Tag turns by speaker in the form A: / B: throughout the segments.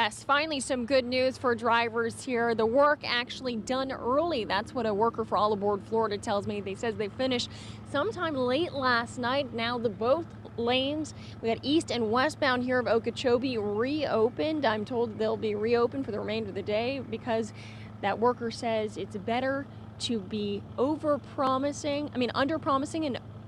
A: Yes, finally some good news for drivers here. The work actually done early. That's what a worker for All Aboard Florida tells me. They says they finished sometime late last night. Now the both lanes, we got east and westbound here of Okeechobee, reopened. I'm told they'll be reopened for the remainder of the day because that worker says it's better to be under-promising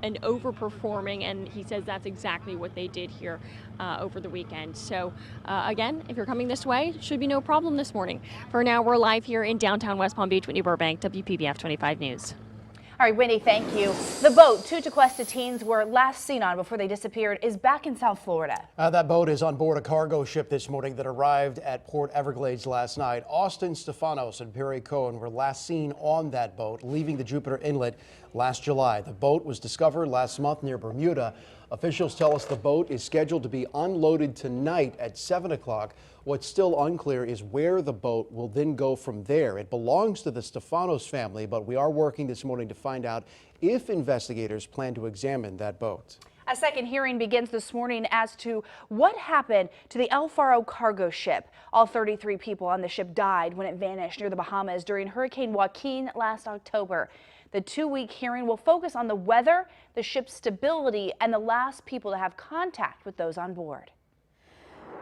A: and overperforming, and he says that's exactly what they did here over the weekend. So again, if you're coming this way, should be no problem this morning. For now, we're live here in downtown West Palm Beach. Whitney Burbank, WPBF 25 News.
B: All right, Whitney, thank you. The boat two Tequesta teens were last seen on before they disappeared is back in South Florida.
C: That boat is on board a cargo ship this morning that arrived at Port Everglades last night. Austin Stefanos and Perry Cohen were last seen on that boat, leaving the Jupiter Inlet last July. The boat was discovered last month near Bermuda. Officials tell us the boat is scheduled to be unloaded tonight at 7 o'clock. What's still unclear is where the boat will then go from there. It belongs to the Stefanos family, but we are working this morning to find out if investigators plan to examine that boat.
B: A second hearing begins this morning as to what happened to the El Faro cargo ship. All 33 people on the ship died when it vanished near the Bahamas during Hurricane Joaquin last October. The two-week hearing will focus on the weather, the ship's stability, and the last people to have contact with those on board.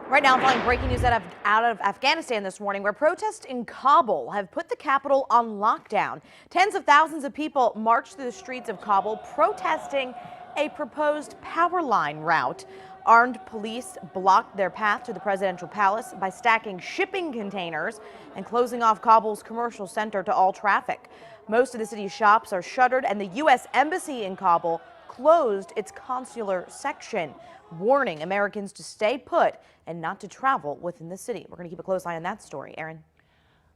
D: Right now, I'm following breaking news out of Afghanistan this morning, where protests in Kabul have put the capital on lockdown. Tens of thousands of people marched through the streets of Kabul protesting a proposed power line route. Armed police blocked their path to the presidential palace by stacking shipping containers and closing off Kabul's commercial center to all traffic. Most of the city's shops are shuttered, and the U.S. Embassy in Kabul closed its consular section, warning Americans to stay put and not to travel within the city. We're going to keep a close eye on that story. Aaron.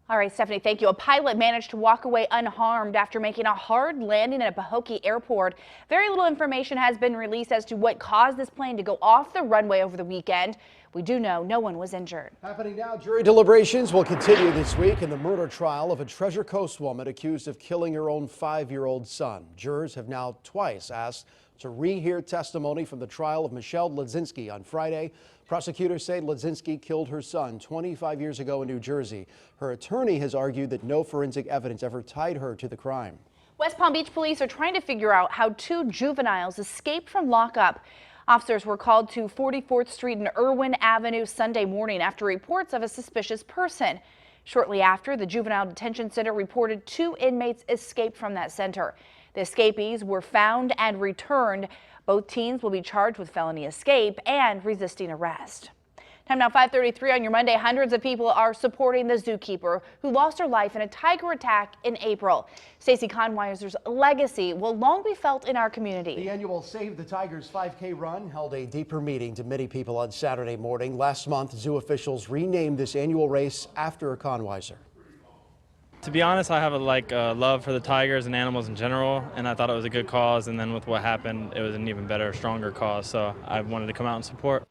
B: All right, Stephanie, thank you. A pilot managed to walk away unharmed after making a hard landing at a Pahokee airport. Very little information has been released as to what caused this plane to go off the runway over the weekend. We do know no one was injured.
C: Happening now, jury deliberations will continue this week in the murder trial of a Treasure Coast woman accused of killing her own 5-year-old son. Jurors have now twice asked to rehear testimony from the trial of Michelle Ledzinski on Friday. Prosecutors say Ledzinski killed her son 25 years ago in New Jersey. Her attorney has argued that no forensic evidence ever tied her to the crime.
B: West Palm Beach police are trying to figure out how two juveniles escaped from lockup. Officers were called to 44th Street and Irwin Avenue Sunday morning after reports of a suspicious person. Shortly after, the Juvenile Detention Center reported 2 inmates escaped from that center. The escapees were found and returned. Both teens will be charged with felony escape and resisting arrest. Time now 5:33 on your Monday. Hundreds of people are supporting the zookeeper who lost her life in a tiger attack in April. Stacey Conweiser's legacy will long be felt in our community.
C: The annual Save the Tigers 5K run held a deeper meaning to many people on Saturday morning. Last month, zoo officials renamed this annual race after Conweiser.
E: To be honest, I have a love for the tigers and animals in general, and I thought it was a good cause. And then with what happened, it was an even better, stronger cause. So I wanted to come out and support.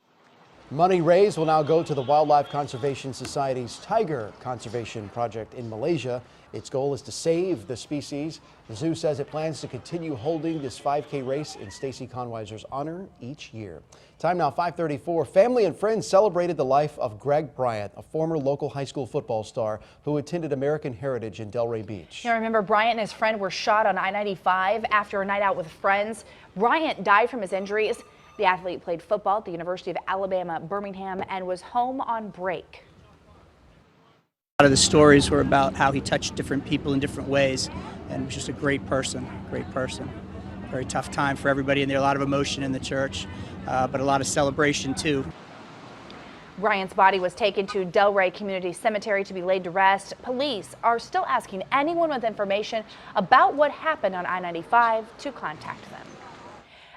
C: Money raised will now go to the Wildlife Conservation Society's Tiger Conservation Project in Malaysia. Its goal is to save the species. The zoo says it plans to continue holding this 5K race in Stacey Conweiser's honor each year. Time now 5:34. Family and friends celebrated the life of Greg Bryant, a former local high school football star who attended American Heritage in Delray Beach.
B: You remember Bryant and his friend were shot on I-95 after a night out with friends. Bryant died from his injuries. The athlete played football at the University of Alabama, Birmingham, and was home on break.
F: A lot of the stories were about how he touched different people in different ways, and was just a great person, Very tough time for everybody in there, a lot of emotion in the church, but a lot of celebration too.
B: Bryant's body was taken to Delray Community Cemetery to be laid to rest. Police are still asking anyone with information about what happened on I-95 to contact them.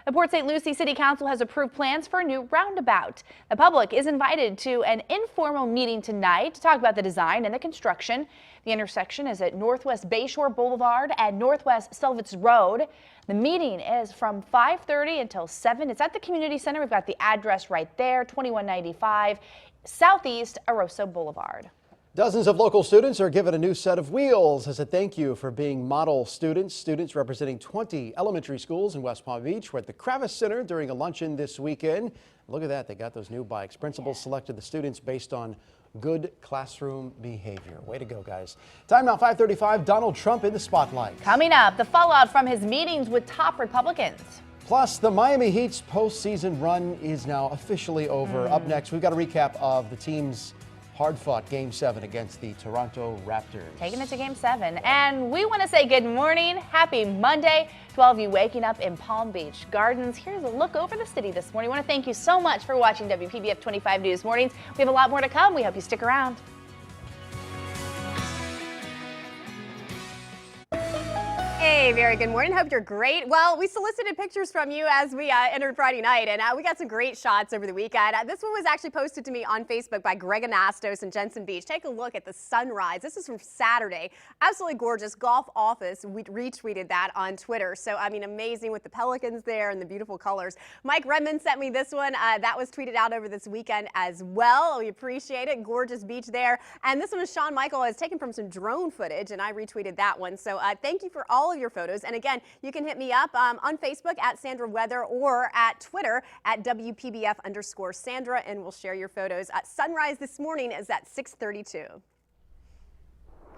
B: The Port St. Lucie City Council has approved plans for a new roundabout. The public is invited to an informal meeting tonight to talk about the design and the construction. The intersection is at Northwest Bayshore Boulevard and Northwest Selvitz Road. The meeting is from 5:30 until 7. It's at the Community Center. We've got the address right there, 2195 Southeast Arosa Boulevard.
C: Dozens of local students are given a new set of wheels as a thank you for being model students. Students representing 20 elementary schools in West Palm Beach were at the Kravis Center during a luncheon this weekend. Look at that, they got those new bikes. Principals selected the students based on good classroom behavior. Way to go, guys. Time now, 5:35. Donald Trump in the spotlight.
B: Coming up, the fallout from his meetings with top Republicans.
C: Plus, the Miami Heat's postseason run is now officially over. Up next, we've got a recap of the team's hard-fought Game 7 against the Toronto Raptors.
B: Taking it to Game 7. And we want to say good morning, happy Monday to all of you waking up in Palm Beach Gardens. Here's a look over the city this morning. I want to thank you so much for watching WPBF 25 News Mornings. We have a lot more to come. We hope you stick around.
G: Hey, very good morning. Hope you're great. Well, we solicited pictures from you as we entered Friday night, and we got some great shots over the weekend. This one was actually posted to me on Facebook by Greg Anastos in Jensen Beach. Take a look at the sunrise. This is from Saturday. Absolutely gorgeous. Golf Office retweeted that on Twitter. So, I mean, amazing with the pelicans there and the beautiful colors. Mike Redmond sent me this one. That was tweeted out over this weekend as well. We appreciate it. Gorgeous beach there. And this one is Sean Michael. It's taken from some drone footage, and I retweeted that one. So, thank you for all of your photos. And again, you can hit me up on Facebook at Sandra Weather or at Twitter at WPBF_Sandra, and we'll share your photos. Sunrise this morning is at 6:32.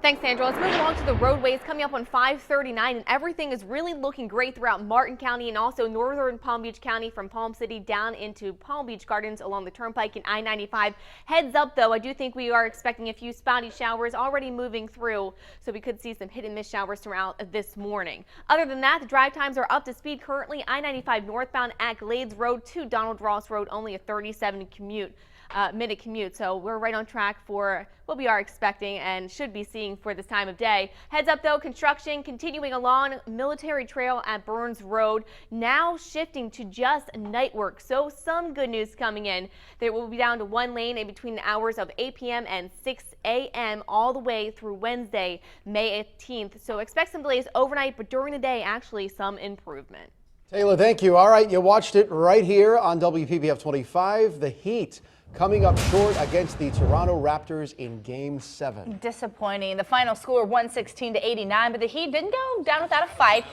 A: Thanks, Sandra. Let's move along to the roadways coming up on 539, and everything is really looking great throughout Martin County and also northern Palm Beach County from Palm City down into Palm Beach Gardens along the Turnpike and I-95. Heads up, though, I do think we are expecting a few spotty showers already moving through, so we could see some hit and miss showers throughout this morning. Other than that, the drive times are up to speed currently. I-95 northbound at Glades Road to Donald Ross Road, only a 37-minute commute, so we're right on track for what we are expecting and should be seeing for this time of day. Heads up, though, construction continuing along Military Trail at Burns Road, now shifting to just night work. So some good news coming in. There will be down to one lane in between the hours of 8 p.m. and 6 a.m. all the way through Wednesday, May 18th. So expect some delays overnight, but during the day, actually some improvement.
C: Taylor, thank you. All right, you watched it right here on WPBF 25. The Heat coming up short against the Toronto Raptors in Game 7.
B: Disappointing. The final score 116-89, but the Heat didn't go down without a fight.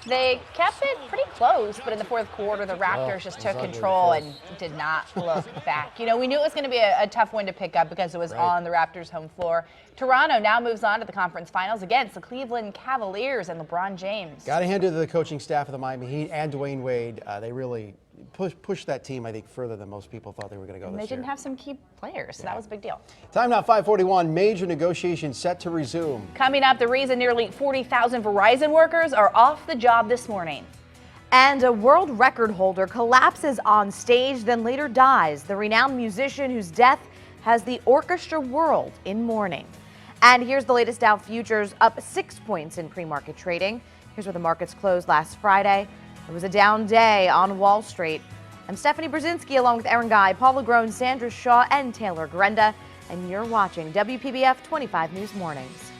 B: They kept it pretty close, but in the fourth quarter, the Raptors just took control and did not look back. You know, we knew it was going to be a tough one to pick up because it was on the Raptors' home floor. Toronto now moves on to the conference finals against the Cleveland Cavaliers and LeBron James.
C: Got to hand it to the coaching staff of the Miami Heat and Dwayne Wade. They really pushed that team, I think, further than most people thought they were going to go this year.
B: They didn't have some key players, so that was a big deal.
C: Time now, 5:41. Major negotiations set to resume.
B: Coming up, the reason nearly 40,000 Verizon workers are off the job this morning.
D: And a world record holder collapses on stage, then later dies. The renowned musician whose death has the orchestra world in mourning. And here's the latest Dow futures, up 6 points in pre-market trading. Here's where the markets closed last Friday. It was a down day on Wall Street. I'm Stephanie Brzezinski along with Aaron Guy, Paula Groen, Sandra Shaw, and Taylor Grenda. And you're watching WPBF 25 News Mornings.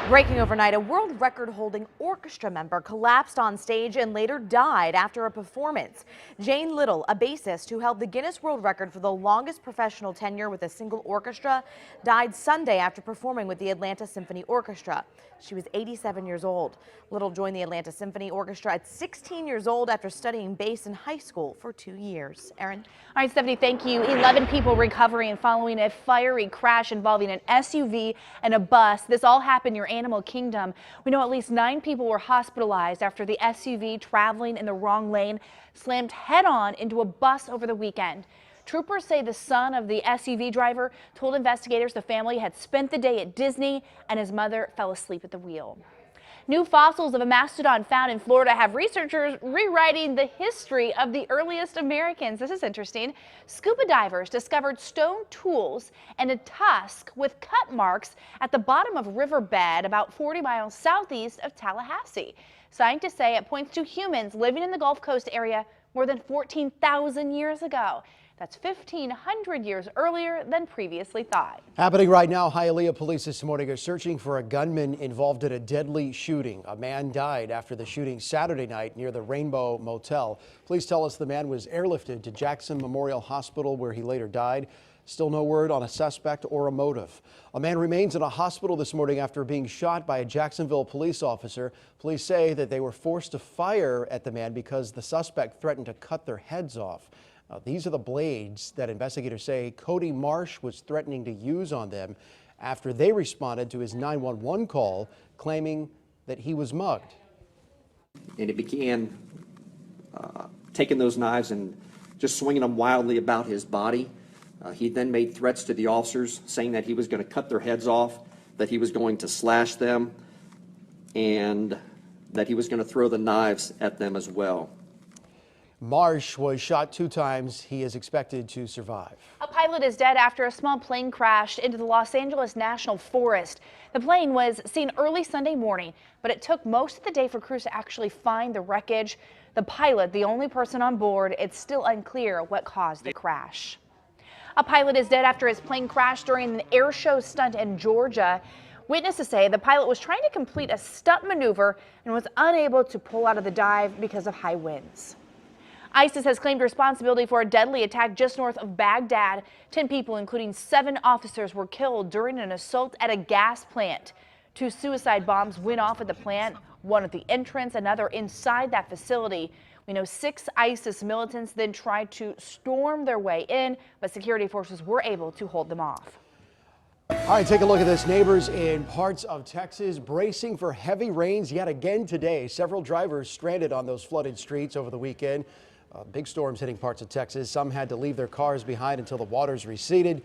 D: Breaking overnight, a world record-holding orchestra member collapsed on stage and later died after a performance. Jane Little, a bassist who held the Guinness World Record for the longest professional tenure with a single orchestra, died Sunday after performing with the Atlanta Symphony Orchestra. She was 87 years old. Little joined the Atlanta Symphony Orchestra at 16 years old after studying bass in high school for 2 years. Erin?
B: All right, Stephanie, thank you. 11 people recovering following a fiery crash involving an SUV and a bus. This all happened near Animal Kingdom. We know at least 9 people were hospitalized after the SUV traveling in the wrong lane slammed head-on into a bus over the weekend. Troopers say the son of the SUV driver told investigators the family had spent the day at Disney and his mother fell asleep at the wheel. New fossils of a mastodon found in Florida have researchers rewriting the history of the earliest Americans. This is interesting. Scuba divers discovered stone tools and a tusk with cut marks at the bottom of a riverbed about 40 miles southeast of Tallahassee. Scientists say it points to humans living in the Gulf Coast area more than 14,000 years ago. That's 1,500 years earlier than previously thought.
C: Happening right now, Hialeah police this morning are searching for a gunman involved in a deadly shooting. A man died after the shooting Saturday night near the Rainbow Motel. Police tell us the man was airlifted to Jackson Memorial Hospital where he later died. Still no word on a suspect or a motive. A man remains in a hospital this morning after being shot by a Jacksonville police officer. Police say that they were forced to fire at the man because the suspect threatened to cut their heads off. These are the blades that investigators say Cody Marsh was threatening to use on them after they responded to his 911 call claiming that he was mugged.
H: And it began taking those knives and just swinging them wildly about his body. He then made threats to the officers, saying that he was going to cut their heads off, that he was going to slash them, and that he was going to throw the knives at them as well.
C: Marsh was shot 2 times. He is expected to survive.
B: A pilot is dead after a small plane crashed into the Los Angeles National Forest. The plane was seen early Sunday morning, but it took most of the day for crews to actually find the wreckage. The pilot, the only person on board, it's still unclear what caused the crash. A pilot is dead after his plane crashed during an air show stunt in Georgia. Witnesses say the pilot was trying to complete a stunt maneuver and was unable to pull out of the dive because of high winds. ISIS has claimed responsibility for a deadly attack just north of Baghdad. 10 people, including 7 officers, were killed during an assault at a gas plant. 2 suicide bombs went off at the plant, one at the entrance, another inside that facility. We know 6 ISIS militants then tried to storm their way in, but security forces were able to hold them off.
C: All right, take a look at this. Neighbors in parts of Texas bracing for heavy rains yet again today. Several drivers stranded on those flooded streets over the weekend. Big storms hitting parts of Texas. Some had to leave their cars behind until the waters receded.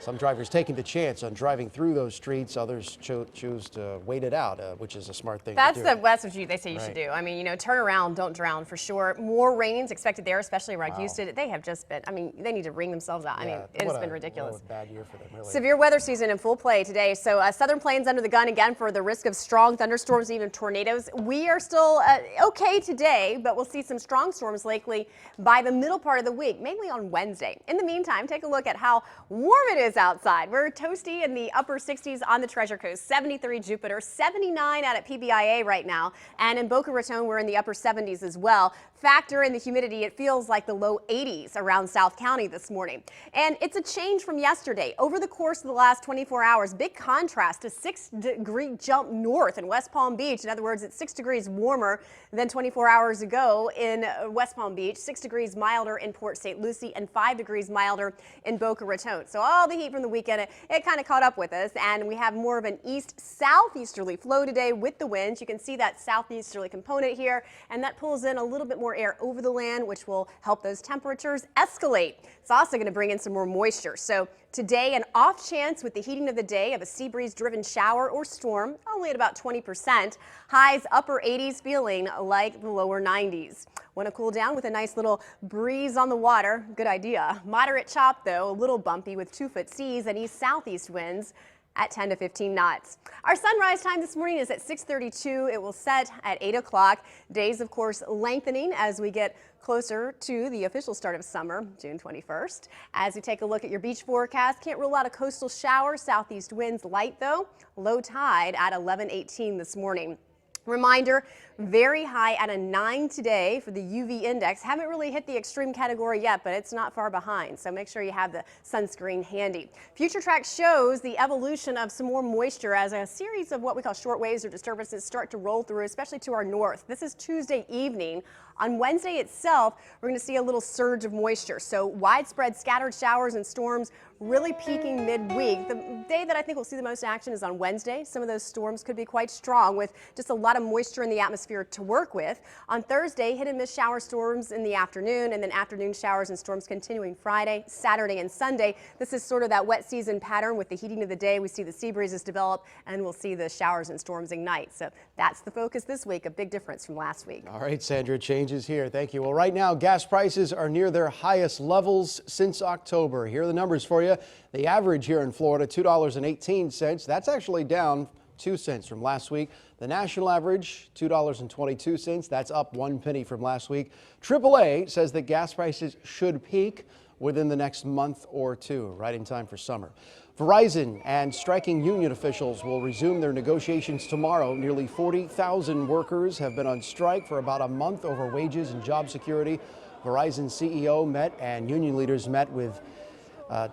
C: Some drivers taking the chance on driving through those streets. Others choose to wait it out, which is a smart thing to do.
G: That's what they say you should do. I mean, you know, turn around, don't drown for sure. More rains expected there, especially around Houston. They have just been, I mean, they need to wring themselves out. I mean, it has been ridiculous.
C: What a bad year for them, really.
G: Severe weather season in full play today. So southern plains under the gun again for the risk of strong thunderstorms, even tornadoes. We are still okay today, but we'll see some strong storms likely by the middle part of the week, mainly on Wednesday. In the meantime, take a look at how warm it is outside. We're toasty in the upper 60s on the Treasure Coast, 73 Jupiter, 79 out at PBIA right now. And in Boca Raton, we're in the upper 70s as well. Factor in the humidity, it feels like the low 80s around South County this morning. And it's a change from yesterday. Over the course of the last 24 hours, big contrast, a 6-degree jump north in West Palm Beach. In other words, it's 6 degrees warmer than 24 hours ago in West Palm Beach, 6 degrees milder in Port St. Lucie, and 5 degrees milder in Boca Raton. So all the heat from the weekend, it kind of caught up with us, and we have more of an east-southeasterly flow today with the winds. You can see that southeasterly component here, and that pulls in a little bit more air over the land, which will help those temperatures escalate. It's also going to bring in some more moisture. So today, an off chance with the heating of the day of a sea breeze driven shower or storm, only at about 20%. Highs upper 80s, feeling like the lower 90s. Want to cool down with a nice little breeze on the water? Good idea. Moderate chop though, a little bumpy with 2-foot seas and east-southeast winds at 10 to 15 knots. Our sunrise time this morning is at 6:32. It will set at 8 o'clock. Days, of course, lengthening as we get closer to the official start of summer, June 21st. As we take a look at your beach forecast, can't rule out a coastal shower. Southeast winds light though. Low tide at 11:18 this morning. Reminder, very high at a 9 today for the UV index. Haven't really hit the extreme category yet, but it's not far behind. So make sure you have the sunscreen handy. Future Track shows the evolution of some more moisture as a series of what we call short waves or disturbances start to roll through, especially to our north. This is Tuesday evening. On Wednesday itself, we're going to see a little surge of moisture. So widespread scattered showers and storms really peaking midweek. The day that I think we'll see the most action is on Wednesday. Some of those storms could be quite strong with just a lot of moisture in the atmosphere to work with. On Thursday, hit and miss shower storms in the afternoon, and then afternoon showers and storms continuing Friday, Saturday, and Sunday. This is sort of that wet season pattern with the heating of the day. We see the sea breezes develop, and we'll see the showers and storms ignite. So that's the focus this week, a big difference from last week.
C: All right, Sandra, changes here. Thank you. Well, right now, gas prices are near their highest levels since October. Here are the numbers for you. The average here in Florida, $2.18. That's actually down 2 cents from last week. The national average, $2.22. That's up 1 penny from last week. AAA says that gas prices should peak within the next month or two, right in time for summer. Verizon and striking union officials will resume their negotiations tomorrow. Nearly 40,000 workers have been on strike for about a month over wages and job security. Verizon CEO met and union leaders met with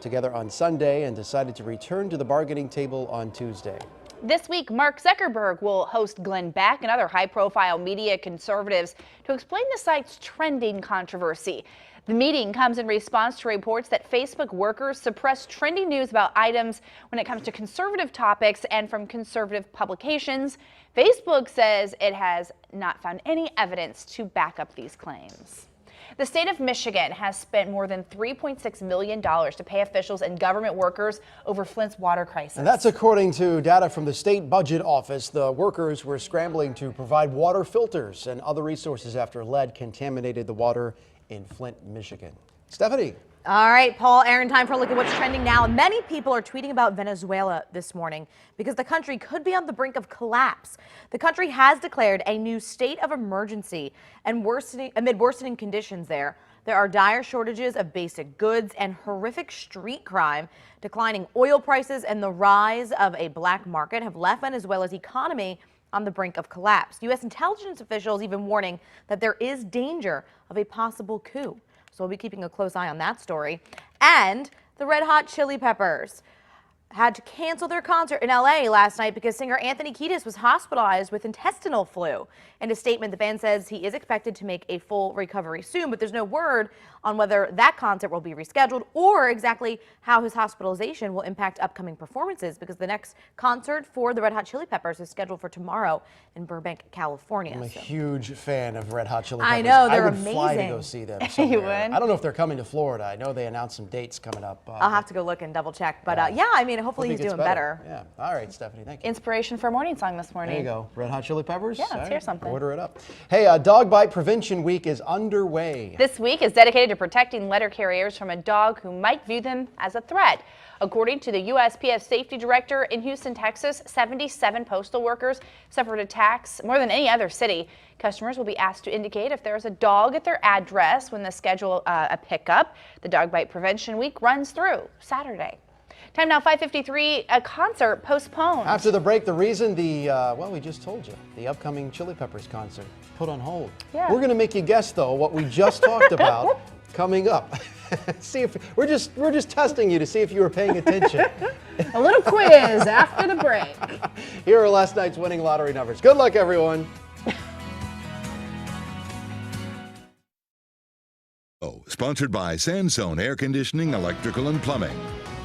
C: together on Sunday and decided to return to the bargaining table on Tuesday.
B: This week, Mark Zuckerberg will host Glenn Beck and other high-profile media conservatives to explain the site's trending controversy. The meeting comes in response to reports that Facebook workers suppress trending news about items when it comes to conservative topics and from conservative publications. Facebook says it has not found any evidence to back up these claims. The state of Michigan has spent more than $3.6 million to pay officials and government workers over Flint's water crisis.
C: And that's according to data from the state budget office. The workers were scrambling to provide water filters and other resources after lead contaminated the water in Flint, Michigan. Stephanie.
D: All right, Paul, Aaron, time for a look at what's trending now. Many people are tweeting about Venezuela this morning because the country could be on the brink of collapse. The country has declared a new state of emergency and amid worsening conditions there. There are dire shortages of basic goods and horrific street crime. Declining oil prices and the rise of a black market have left Venezuela's economy on the brink of collapse. U.S. intelligence officials even warning that there is danger of a possible coup. So we'll be keeping a close eye on that story. And the Red Hot Chili Peppers had to cancel their concert in L.A. last night because singer Anthony Kiedis was hospitalized with intestinal flu. In a statement, the band says he is expected to make a full recovery soon, but there's no word on whether that concert will be rescheduled or exactly how his hospitalization will impact upcoming performances, because the next concert for the Red Hot Chili Peppers is scheduled for tomorrow in Burbank, California.
C: I'm a huge fan of Red Hot Chili Peppers.
D: I know, they're
C: I would fly to
D: amazing.
C: go see them somewhere.
B: You would?
C: I don't know if they're coming to Florida. I know they announced some dates coming up.
D: I'll have to go look and double check. But yeah, I mean, hopefully he's doing better.
C: Yeah. All right, Stephanie, thank you.
B: Inspiration for a morning song this morning.
C: There you go. Red Hot Chili Peppers?
B: Yeah,
C: All
B: let's
C: right,
B: hear something.
C: Order it up. Hey, Dog Bite Prevention Week is underway.
B: This week is dedicated to protecting letter carriers from a dog who might view them as a threat. According to the USPS safety director in Houston, Texas, 77 postal workers suffered attacks more than any other city. Customers will be asked to indicate if there is a dog at their address when they schedule a pickup. The Dog Bite Prevention Week runs through Saturday. Time now, 5:53, a concert postponed.
C: After the break, the reason well, we just told you, the upcoming Chili Peppers concert put on hold.
B: Yeah.
C: We're going to make you guess, though, what we just talked about coming up. See if we're just testing you to see if you were paying attention.
B: A little quiz after the break.
C: Here are last night's winning lottery numbers. Good luck, everyone.
I: Sponsored by Sandstone Air Conditioning, Electrical and Plumbing.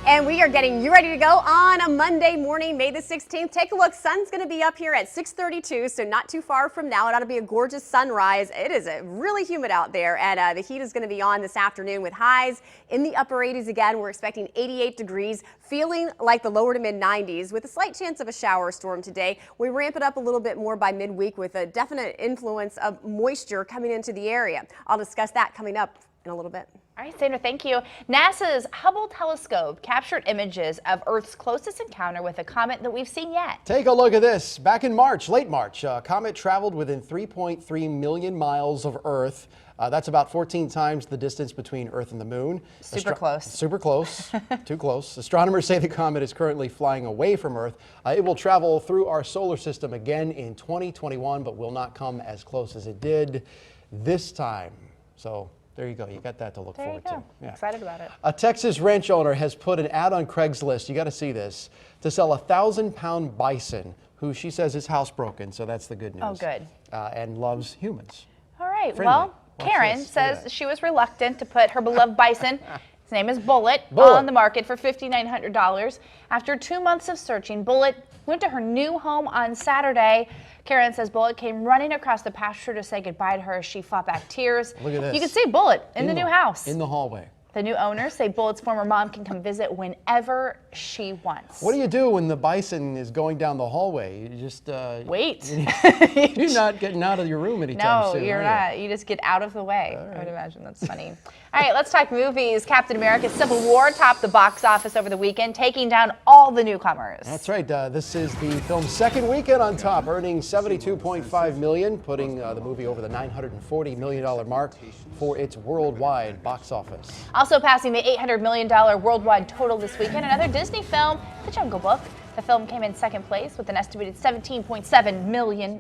G: And we are getting you ready to go on a Monday morning, May the 16th. Take a look. Sun's going to be up here at 6:32, so not too far from now. It ought to be a gorgeous sunrise. It is really humid out there, and the heat is going to be on this afternoon with highs in the upper 80s again. We're expecting 88 degrees, feeling like the lower to mid 90s with a slight chance of a shower storm today. We ramp it up a little bit more by midweek with a definite influence of moisture coming into the area. I'll discuss that coming up in a little bit.
B: All right, Sandra, thank you. NASA's Hubble telescope captured images of Earth's closest encounter with a comet that we've seen yet.
C: Take a look at this. Back in March, late March, a comet traveled within 3.3 million miles of Earth. That's about 14 times the distance between Earth and the moon.
B: Super close.
C: Super close. Too close. Astronomers say the comet is currently flying away from Earth. It will travel through our solar system again in 2021, but will not come as close as it did this time. So there you go. You got that to look forward to. Yeah.
B: Excited about it.
C: A Texas ranch owner has put an ad on Craigslist, you got to see this, to sell a 1,000-pound bison who she says is housebroken, so that's the good news.
B: Oh, good.
C: And loves humans.
B: All right.
C: Friendly.
B: Well,
C: Watch
B: Karen
C: this. Look at
B: says
C: that.
B: she was reluctant to put her beloved bison, his name is Bullet,
C: Bullet.
B: on the market for $5,900. After 2 months of searching, Bullet went to her new home on Saturday. Karen says Bullet came running across the pasture to say goodbye to her as she fought back tears.
C: Look at this.
B: You can see Bullet in the new house.
C: In the hallway.
B: The new owners say Bullet's former mom can come visit whenever she wants.
C: What do you do when the bison is going down the hallway? You just
B: Wait.
C: You're not getting out of your room anytime
B: No,
C: soon.
B: you're
C: are
B: not. You just get out of the way. I would imagine that's funny. All right, let's talk movies. Captain America: Civil War topped the box office over the weekend, taking down all the newcomers.
C: That's right. This is the film's second weekend on top, earning $72.5 million, putting the movie over the $940 million mark for its worldwide box office.
B: Also passing the $800 million worldwide total this weekend, another Disney film, The Jungle Book. The film came in second place with an estimated $17.7 million.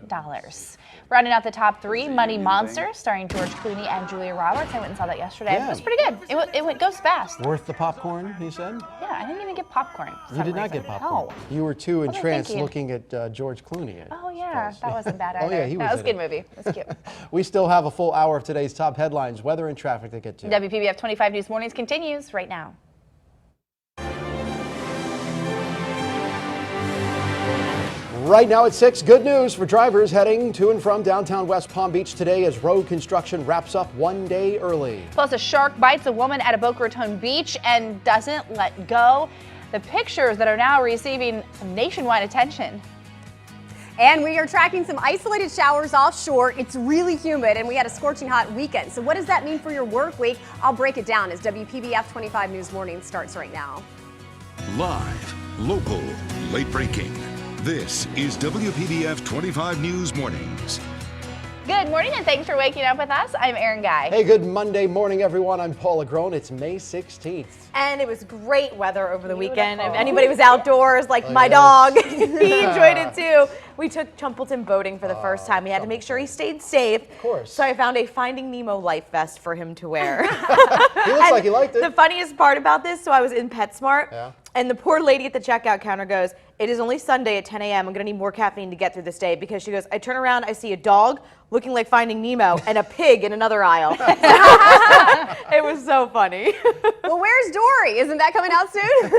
B: Rounding out the top 3, Money Monster, starring George Clooney and Julia Roberts. I went and saw that yesterday.
C: Yeah.
B: It was pretty good. It goes fast.
C: Worth the popcorn, he said?
B: Yeah, I didn't even get popcorn. for
C: You
B: some
C: did not
B: reason.
C: get popcorn.
B: No.
C: You were too
B: What was I
C: entranced
B: thinking?
C: looking at George Clooney.
B: Oh yeah, that wasn't bad either.
C: Oh, yeah, he
B: That
C: was
B: was a
C: in
B: good
C: it.
B: movie. That's cute.
C: We still have a full hour of today's top headlines, weather and traffic to get to.
B: WPBF 25 News Mornings continues right now.
C: Right now at 6, good news for drivers heading to and from downtown West Palm Beach today as road construction wraps up one day early.
B: Plus, a shark bites a woman at a Boca Raton beach and doesn't let go. The pictures that are now receiving some nationwide attention.
G: And we are tracking some isolated showers offshore. It's really humid and we had a scorching hot weekend. So what does that mean for your work week? I'll break it down as WPBF 25 News Morning starts right now.
I: Live, local, late breaking. This is WPBF 25 News Mornings.
B: Good morning and thanks for waking up with us. I'm Erin Guy.
C: Hey, good Monday morning, everyone. I'm Paula Groen. It's May 16th.
D: And it was great weather over the weekend. If anybody was outdoors, like my
C: yes.
D: dog, he enjoyed it too. We took Chumpleton boating for the first time. We had to make sure he stayed safe. Of
C: course.
D: So I found a Finding Nemo life vest for him to wear.
C: He looks like he liked it.
D: The funniest part about this, so I was in PetSmart,
C: Yeah.
D: and the poor lady at the checkout counter goes, "It is only Sunday at 10 a.m. I'm going to need more caffeine to get through this day," because she goes, "I turn around, I see a dog looking like Finding Nemo and a pig in another aisle." It was so funny.
G: Well, where's Dory? Isn't that coming out soon?